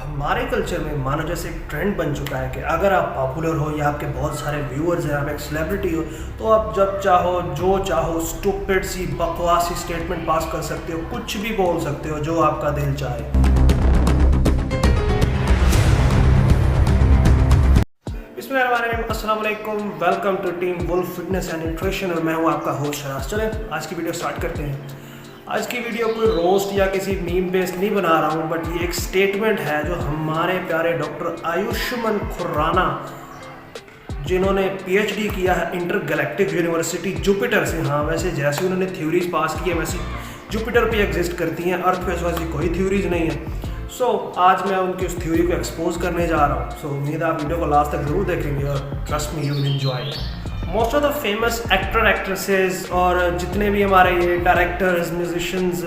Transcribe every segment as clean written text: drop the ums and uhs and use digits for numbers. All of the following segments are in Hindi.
हमारे कल्चर में मानो जैसे एक ट्रेंड बन चुका है कि अगर आप पॉपुलर हो या आपके बहुत सारे व्यूअर्स हैं, आप एक सेलिब्रिटी हो, तो आप जब चाहो जो चाहो स्टूपिड सी बकवास सी स्टेटमेंट पास कर सकते हो, कुछ भी बोल सकते हो जो आपका दिल चाहे। अस्सलाम वालेकुम, welcome to team wolf fitness and nutrition और मैं हूँ आपका होस्ट शराज। चलें आज की वीडियो स्टार्ट करते हैं। आज की वीडियो कोई रोस्ट या किसी मीम बेस्ड नहीं बना रहा हूँ, बट ये एक स्टेटमेंट है जो हमारे प्यारे डॉक्टर आयुष्मान खुराना, जिन्होंने पीएचडी किया है इंटरगैलेक्टिक यूनिवर्सिटी जुपिटर से। हाँ, वैसे जैसे उन्होंने थ्योरीज पास की है वैसे जुपिटर पे एग्जिस्ट करती हैं, अर्थ पे वैसी कोई थ्योरीज नहीं है। आज मैं उनकी उस थ्योरी को एक्सपोज करने जा रहा हूँ। उम्मीद है आप वीडियो को लास्ट तक जरूर देखेंगे और trust me you will enjoy. Most of the famous actor actresses और जितने भी हमारे ये डायरेक्टर्स म्यूजिशियंस,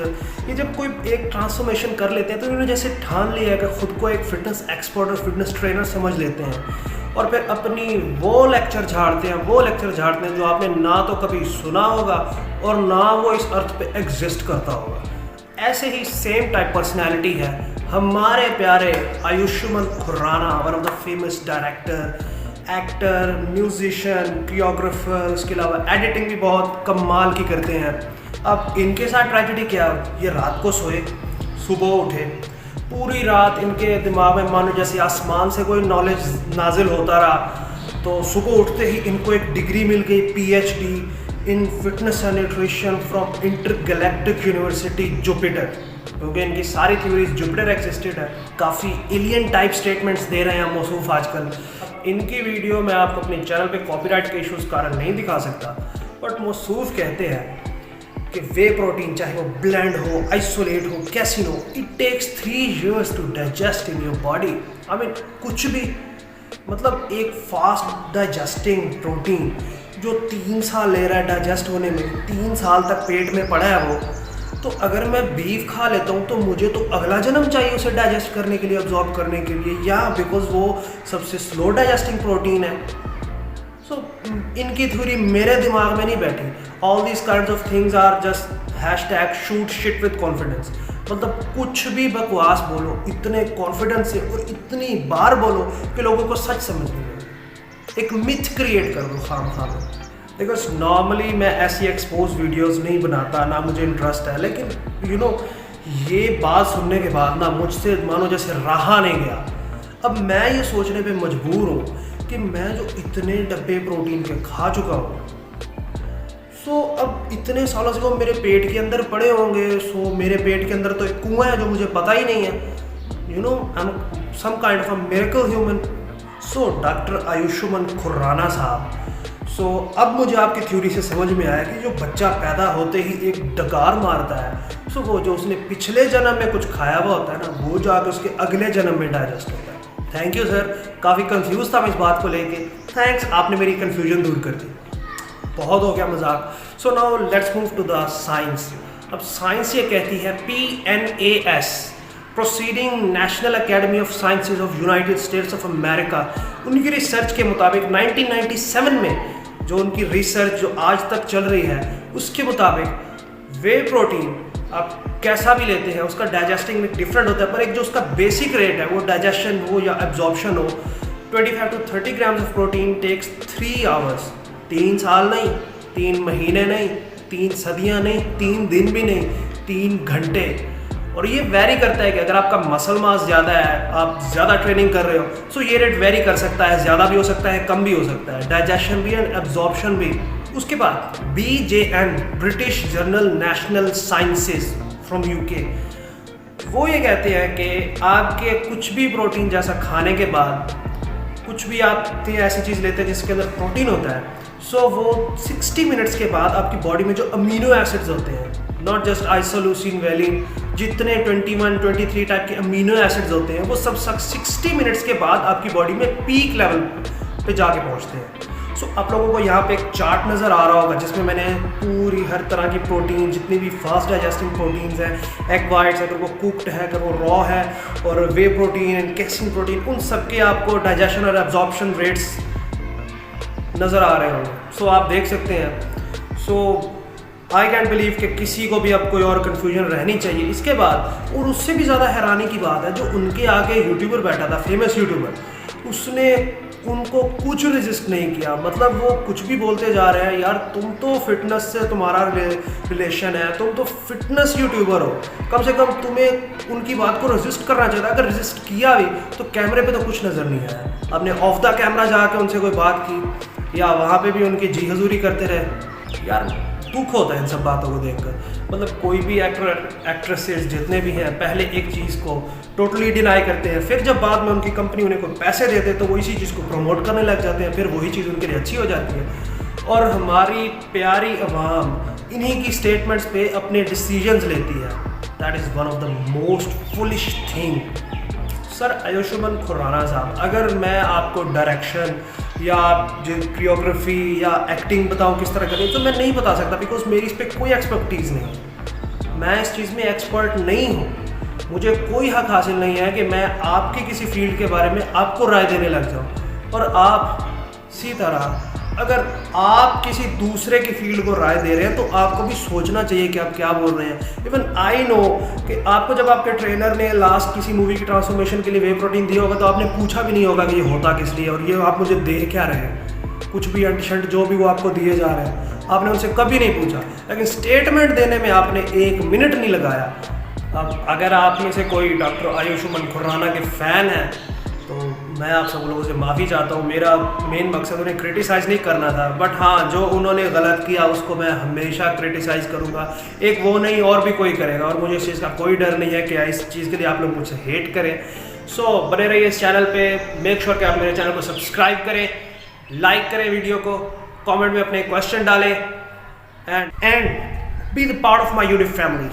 ये जब कोई एक ट्रांसफॉर्मेशन कर लेते हैं तो इन्होंने जैसे ठान लिया है कि खुद को एक फिटनेस एक्सपर्ट और फिटनेस ट्रेनर समझ लेते हैं और फिर अपनी वो लेक्चर झाड़ते हैं जो आपने ना तो कभी सुना होगा और ना वो इस अर्थ पे एग्जिस्ट करता होगा। ऐसे ही सेम टाइप पर्सनैलिटी है हमारे प्यारे Ayushmann Khurana, one of the famous director, actor, musician, choreographer, उसके अलावा एडिटिंग भी बहुत कमाल की करते हैं। अब इनके साथ ट्रेजेडी क्या, ये रात को सोए, सुबह उठे, पूरी रात इनके दिमाग में मानो जैसे आसमान से कोई नॉलेज नाजिल होता रहा, तो सुबह उठते ही इनको एक डिग्री मिल गई PhD in fitness and nutrition from intergalactic university Jupiter, क्योंकि इनकी सारी थ्योरीज जुपिटर एक्सिस्टेड है। काफ़ी एलियन टाइप स्टेटमेंट्स दे रहे हैं मौसूफ आजकल। इनकी वीडियो मैं आपको अपने चैनल पे कॉपीराइट के इश्यूज़ कारण नहीं दिखा सकता, बट मौसूफ कहते हैं कि वे प्रोटीन चाहे वो ब्लेंड हो, आइसोलेट हो, कैसीन हो, it takes 3 years to digest in your body. I mean कुछ भी, मतलब एक फास्ट डाइजेस्टिंग प्रोटीन जो 3 साल ले रहा है डाइजेस्ट होने में, 3 साल तक पेट में पड़ा है वो, तो अगर मैं बीफ खा लेता हूँ तो मुझे तो अगला जन्म चाहिए उसे डाइजेस्ट करने के लिए, अब्जॉर्ब करने के लिए, या बिकॉज वो सबसे स्लो डाइजेस्टिंग प्रोटीन है। इनकी थ्योरी मेरे दिमाग में नहीं बैठी। All these kinds of things are just hashtag shoot shit with confidence. मतलब कुछ भी बकवास बोलो इतने कॉन्फिडेंस से और इतनी बार बोलो कि लोगों को सच समझ में आए। एक मिथ क्रिएट कर दो खाम। बिकॉज नॉर्मली मैं ऐसी एक्सपोज वीडियोस नहीं बनाता, ना मुझे इंटरेस्ट है, लेकिन यू नो ये बात सुनने के बाद ना मुझसे मानो जैसे रहा नहीं गया। अब मैं ये सोचने पे मजबूर हूँ कि मैं जो इतने डब्बे प्रोटीन के खा चुका हूँ, अब इतने सालों से वो मेरे पेट के अंदर पड़े होंगे। मेरे पेट के अंदर तो एक कुआं है जो मुझे पता ही नहीं है। You know I am some kind of a miracle human. Doctor Ayushmann Khurana साहब, अब मुझे आपकी थ्योरी से समझ में आया कि जो बच्चा पैदा होते ही एक डकार मारता है, वो जो उसने पिछले जन्म में कुछ खाया हुआ होता है ना, वो जाकर उसके अगले जन्म में डाइजेस्ट होता है। थैंक यू सर, काफ़ी कंफ्यूज था मैं इस बात को लेके। थैंक्स, आपने मेरी कन्फ्यूजन दूर कर दी। बहुत हो गया मजाक। Now let's move to the science. अब साइंस ये कहती है PNAS, proceeding national academy of sciences of United States of America, उनकी रिसर्च के मुताबिक 1997 में जो उनकी रिसर्च जो आज तक चल रही है उसके मुताबिक वे प्रोटीन आप कैसा भी लेते हैं उसका डाइजेस्टिंग में डिफरेंट होता है, पर एक जो उसका बेसिक रेट है वो डाइजेशन हो या एब्जॉर्प्शन हो, 25 to 30 grams of protein takes 3 hours। 3 साल नहीं, 3 महीने नहीं, 3 सदियाँ नहीं, 3 दिन भी नहीं, 3 घंटे। और ये वेरी करता है कि अगर आपका मसल मास ज़्यादा है, आप ज़्यादा ट्रेनिंग कर रहे हो, ये रेट वेरी कर सकता है, ज़्यादा भी हो सकता है, कम भी हो सकता है, डाइजेशन भी एंड एब्जॉर्प्शन भी। उसके बाद BJN, British journal national sciences from UK, वो ये कहते हैं कि आपके कुछ भी प्रोटीन जैसा खाने के बाद कुछ भी आप ऐसी चीज़ लेते हैं जिसके अंदर प्रोटीन होता है, वो 60 मिनट्स के बाद आपकी बॉडी में जो अमीनो एसिड्स होते हैं, नॉट जस्ट आइसोल्यूसिन, वेलिन, जितने 21, 23 टाइप के अमीनो एसिड्स होते हैं, वो सब 60 मिनट्स के बाद आपकी बॉडी में पीक लेवल पे जाके पहुंचते हैं। आप लोगों को यहाँ पे एक चार्ट नज़र आ रहा होगा जिसमें मैंने पूरी हर तरह की प्रोटीन, जितनी भी फास्ट डाइजेस्टिंग प्रोटीन्स हैं, एग वाइट्स, अगर वो कुक्ड है, अगर वो रॉ है, और वे प्रोटीन, कैसिन प्रोटीन, उन सब के आपको डाइजेशन और एब्जॉर्प्शन रेट्स नज़र आ रहे होंगे। आप देख सकते हैं। आई कैंट बिलीव कि किसी को भी अब कोई और कन्फ्यूजन रहनी चाहिए। इसके बाद और उससे भी ज़्यादा हैरानी की बात है, जो उनके आगे यूट्यूबर बैठा था, फेमस यूट्यूबर, उसने उनको कुछ रेजिस्ट नहीं किया। मतलब वो कुछ भी बोलते जा रहे हैं, यार तुम तो फिटनेस से तुम्हारा रिलेशन है, तुम तो फिटनेस यूट्यूबर हो, कम से कम तुम्हें उनकी बात को रेजिस्ट करना चाहिए। अगर रेजिस्ट किया भी तो कैमरे पे तो कुछ नज़र नहीं आया। आपने ऑफ द कैमरा जाके उनसे कोई बात की या वहाँ पे भी उनकी जी हजूरी करते रहे। यार दुख होता है इन सब बातों को देखकर। मतलब कोई भी एक्टर एक्ट्रेसेस जितने भी हैं, पहले एक चीज़ को टोटली डिनाई करते हैं, फिर जब बाद में उनकी कंपनी उन्हें कोई पैसे देते हैं तो वो इसी चीज़ को प्रमोट करने लग जाते हैं, फिर वही चीज़ उनके लिए अच्छी हो जाती है। और हमारी प्यारी अवाम इन्हीं की स्टेटमेंट्स पे अपने डिसीजंस लेती है। That is one of the most foolish thing. Sir Ayushmann Khurana साहब, अगर मैं आपको डायरेक्शन या जो कोरियोग्राफी या एक्टिंग बताऊं किस तरह करनी, तो मैं नहीं बता सकता, बिकॉज मेरी इस पर कोई एक्सपर्टीज़ नहीं है। मैं इस चीज़ में एक्सपर्ट नहीं हूँ। मुझे कोई हक हासिल नहीं है कि मैं आपकी किसी फील्ड के बारे में आपको राय देने लग जाऊँ। और आप इसी तरह अगर आप किसी दूसरे की फील्ड को राय दे रहे हैं तो आपको भी सोचना चाहिए कि आप क्या बोल रहे हैं। इवन आई नो कि आपको जब आपके ट्रेनर ने लास्ट किसी मूवी की ट्रांसफॉर्मेशन के लिए वे प्रोटीन दिया होगा तो आपने पूछा भी नहीं होगा कि ये होता किस लिए और ये आप मुझे दे क्या रहे हैं। कुछ भी अंट जो भी वो आपको दिए जा रहे हैं आपने उनसे कभी नहीं पूछा, लेकिन स्टेटमेंट देने में आपने 1 मिनट नहीं लगाया। अब अगर आप में से कोई डॉक्टर आयुष्मान खुराना के फ़ैन है तो मैं आप सब लोगों से माफ़ी चाहता हूँ। मेरा मेन मकसद उन्हें क्रिटिसाइज़ नहीं करना था, बट हाँ जो उन्होंने गलत किया उसको मैं हमेशा क्रिटिसाइज़ करूँगा। एक वो नहीं और भी कोई करेगा, और मुझे इस चीज़ का कोई डर नहीं है कि इस चीज़ के लिए आप लोग मुझसे हेट करें। सो बने रहिए इस चैनल पे। मेक श्योर कि आप मेरे चैनल को सब्सक्राइब करें, लाइक करें वीडियो को, कॉमेंट में अपने क्वेश्चन डालें and be the part of my YouTube family.